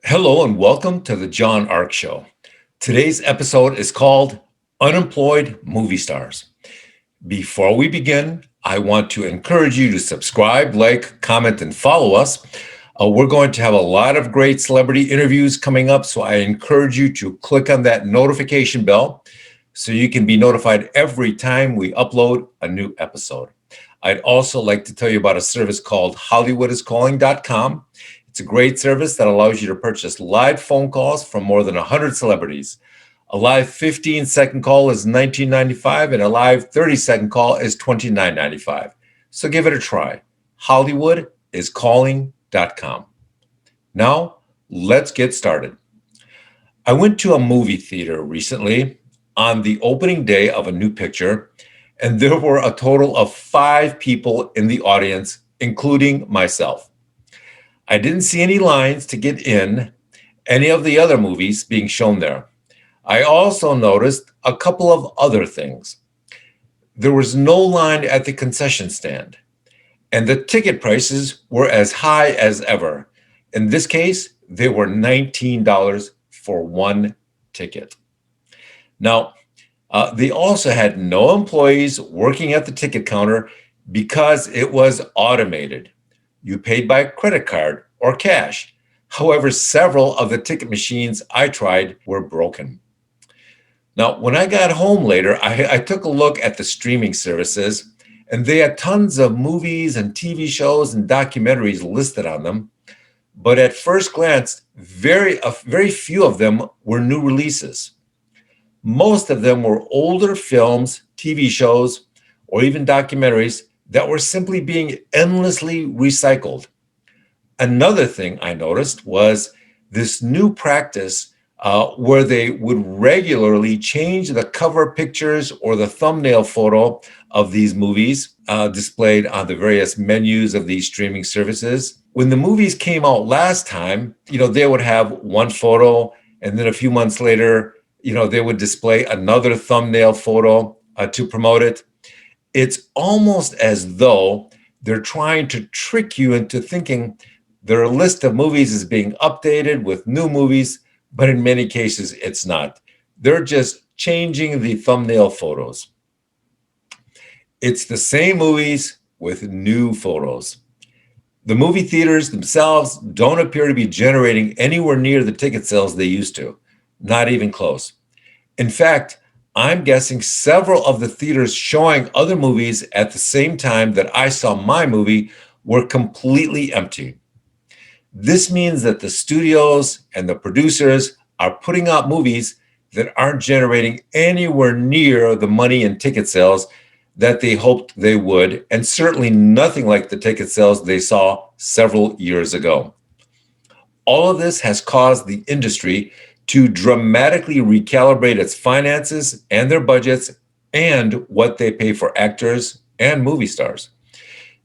Hello and welcome to the John Ark Show. Today's episode is called Unemployed Movie Stars. Before we begin, I want to encourage you to subscribe, like, comment, and follow us. We're going to have a lot of great celebrity interviews coming up, so I encourage you to click on that notification bell so you can be notified every time we upload a new episode. I'd also like to tell you about a service called HollywoodIsCalling.com. It's a great service that allows you to purchase live phone calls from more than 100 celebrities. A live 15-second call is $19.95 and a live 30-second call is $29.95. So give it a try. HollywoodIsCalling.com. Now, let's get started. I went to a movie theater recently on the opening day of a new picture, and there were a total of 5 people in the audience, including myself. I didn't see any lines to get in any of the other movies being shown there. I also noticed a couple of other things. There was no line at the concession stand, and the ticket prices were as high as ever. In this case, they were $19 for one ticket. Now, they also had no employees working at the ticket counter because it was automated. You paid by credit card or cash. However, several of the ticket machines I tried were broken. Now, when I got home later, I took a look at the streaming services, and they had tons of movies and TV shows and documentaries listed on them. But at first glance, very few of them were new releases. Most of them were older films, TV shows, or even documentaries that were simply being endlessly recycled. Another thing I noticed was this new practice where they would regularly change the cover pictures or the thumbnail photo of these movies displayed on the various menus of these streaming services. When the movies came out last time, they would have one photo, and then a few months later, they would display another thumbnail photo to promote it. It's almost as though they're trying to trick you into thinking their list of movies is being updated with new movies, but in many cases, it's not. They're just changing the thumbnail photos. It's the same movies with new photos. The movie theaters themselves don't appear to be generating anywhere near the ticket sales they used to, not even close. In fact, I'm guessing several of the theaters showing other movies at the same time that I saw my movie were completely empty. This means that the studios and the producers are putting out movies that aren't generating anywhere near the money in ticket sales that they hoped they would, and certainly nothing like the ticket sales they saw several years ago. All of this has caused the industry to dramatically recalibrate its finances and their budgets and what they pay for actors and movie stars.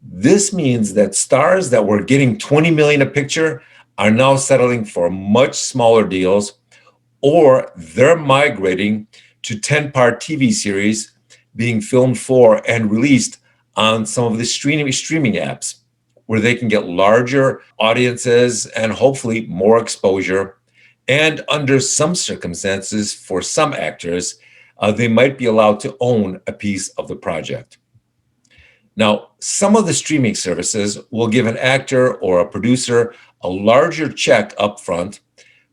This means that stars that were getting $20 million a picture are now settling for much smaller deals, or they're migrating to 10-part TV series being filmed for and released on some of the streaming apps where they can get larger audiences and hopefully more exposure. And under some circumstances, for some actors, they might be allowed to own a piece of the project. Now, some of the streaming services will give an actor or a producer a larger check up front,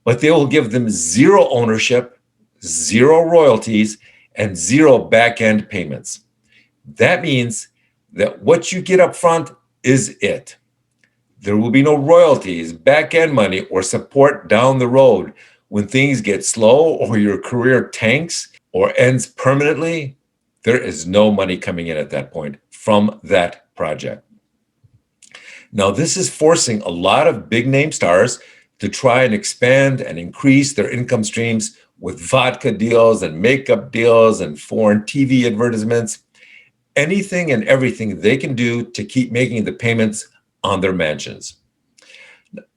but they will give them zero ownership, zero royalties, and zero back-end payments. That means that what you get up front is it. There will be no royalties, back-end money, or support down the road. When things get slow or your career tanks or ends permanently, there is no money coming in at that point from that project. Now, this is forcing a lot of big-name stars to try and expand and increase their income streams with vodka deals and makeup deals and foreign TV advertisements, anything and everything they can do to keep making the payments on their mansions.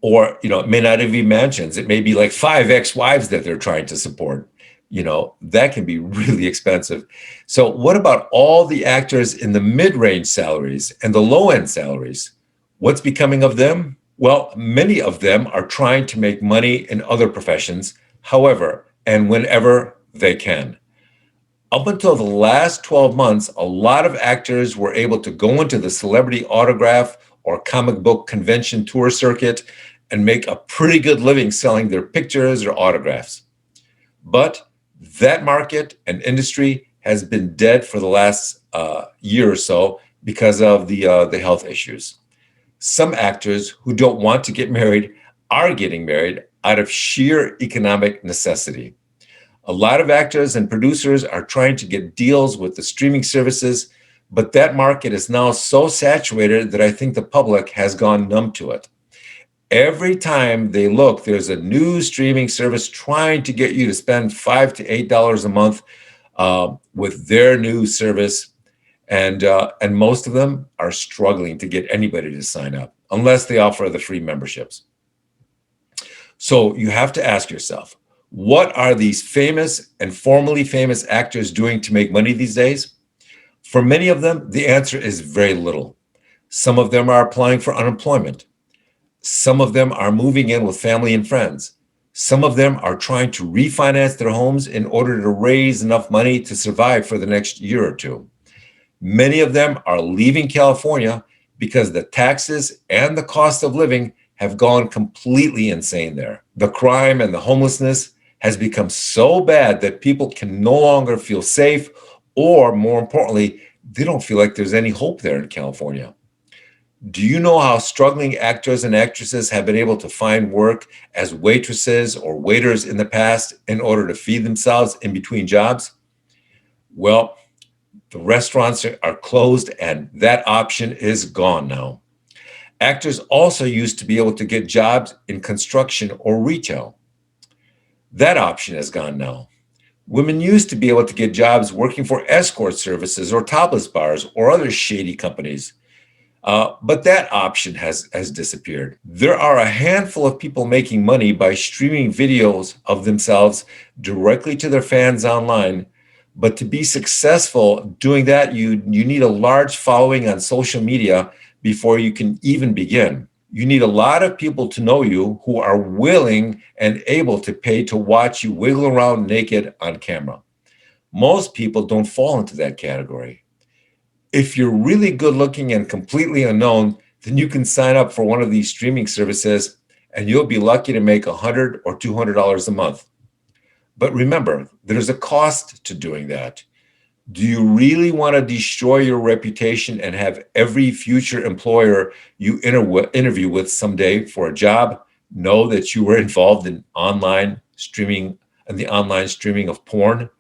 Or, it may not even be mansions. It may be like 5 ex-wives that they're trying to support. That can be really expensive. So what about all the actors in the mid-range salaries and the low-end salaries? What's becoming of them? Well, many of them are trying to make money in other professions, however, and whenever they can. Up until the last 12 months, a lot of actors were able to go into the celebrity autograph or comic book convention tour circuit and make a pretty good living selling their pictures or autographs. But that market and industry has been dead for the last year or so because of the health issues. Some actors who don't want to get married are getting married out of sheer economic necessity. A lot of actors and producers are trying to get deals with the streaming services, but that market is now so saturated that I think the public has gone numb to it. Every time they look, there's a new streaming service trying to get you to spend $5 to $8 a month with their new service, and most of them are struggling to get anybody to sign up unless they offer the free memberships. So you have to ask yourself, what are these famous and formerly famous actors doing to make money these days? For many of them, the answer is very little. Some of them are applying for unemployment. Some of them are moving in with family and friends. Some of them are trying to refinance their homes in order to raise enough money to survive for the next year or two. Many of them are leaving California because the taxes and the cost of living have gone completely insane there. The crime and the homelessness has become so bad that people can no longer feel safe, or more importantly, they don't feel like there's any hope there in California. Do you know how struggling actors and actresses have been able to find work as waitresses or waiters in the past in order to feed themselves in between jobs? Well, the restaurants are closed and that option is gone now. Actors also used to be able to get jobs in construction or retail. That option is gone now. Women used to be able to get jobs working for escort services or topless bars or other shady companies. But that option has disappeared. There are a handful of people making money by streaming videos of themselves directly to their fans online. But to be successful doing that, you need a large following on social media before you can even begin. You need a lot of people to know you who are willing and able to pay to watch you wiggle around naked on camera. Most people don't fall into that category. If you're really good looking and completely unknown, then you can sign up for one of these streaming services and you'll be lucky to make $100 or $200 a month. But remember, there's a cost to doing that. Do you really want to destroy your reputation and have every future employer you interview with someday for a job know that you were involved in online streaming and the online streaming of porn?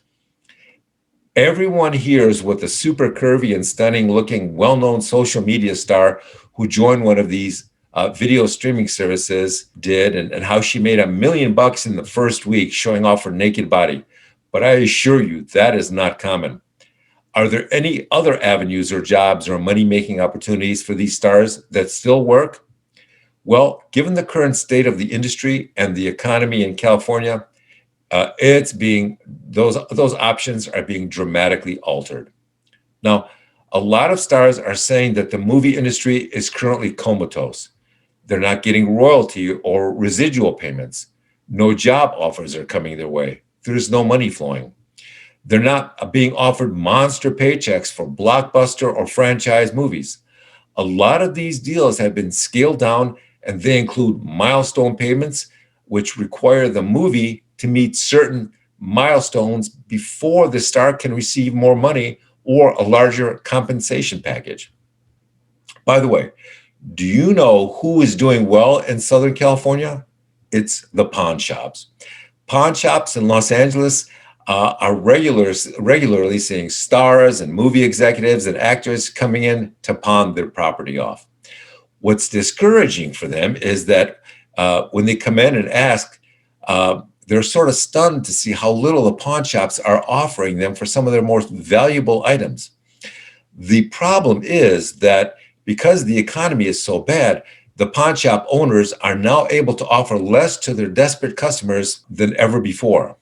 Everyone hears what the super curvy and stunning looking well-known social media star who joined one of these video streaming services did, and how she made $1 million in the first week showing off her naked body. But I assure you that is not common. Are there any other avenues or jobs or money-making opportunities for these stars that still work? Well, given the current state of the industry and the economy in California, those options are being dramatically altered. Now, a lot of stars are saying that the movie industry is currently comatose. They're not getting royalty or residual payments. No job offers are coming their way. There's no money flowing. They're not being offered monster paychecks for blockbuster or franchise movies. A lot of these deals have been scaled down, and they include milestone payments, which require the movie to meet certain milestones before the star can receive more money or a larger compensation package. By the way, do you know who is doing well in Southern California? It's the pawn shops. Pawn shops in Los Angeles are regularly seeing stars and movie executives and actors coming in to pawn their property off. What's discouraging for them is that when they come in and ask, they're sort of stunned to see how little the pawn shops are offering them for some of their most valuable items. The problem is that because the economy is so bad, the pawn shop owners are now able to offer less to their desperate customers than ever before.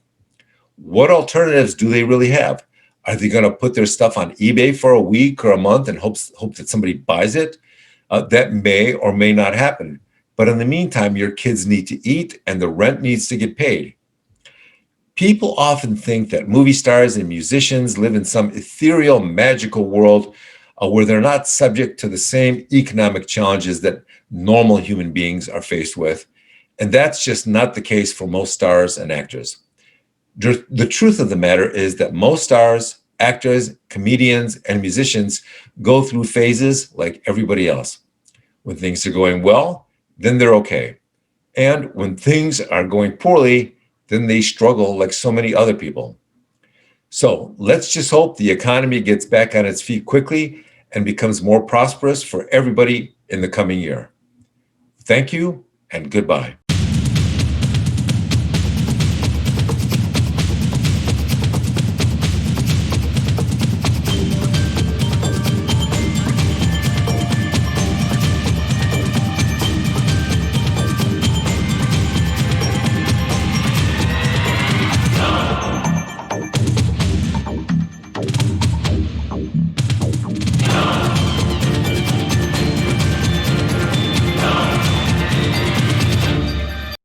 What alternatives do they really have? Are they going to put their stuff on eBay for a week or a month and hope that somebody buys it? That may or may not happen. But in the meantime, your kids need to eat and the rent needs to get paid. People often think that movie stars and musicians live in some ethereal, magical world where they're not subject to the same economic challenges that normal human beings are faced with. And that's just not the case for most stars and actors. The truth of the matter is that most stars, actors, comedians, and musicians go through phases like everybody else. When things are going well, then they're okay. And when things are going poorly, then they struggle like so many other people. So let's just hope the economy gets back on its feet quickly and becomes more prosperous for everybody in the coming year. Thank you and goodbye.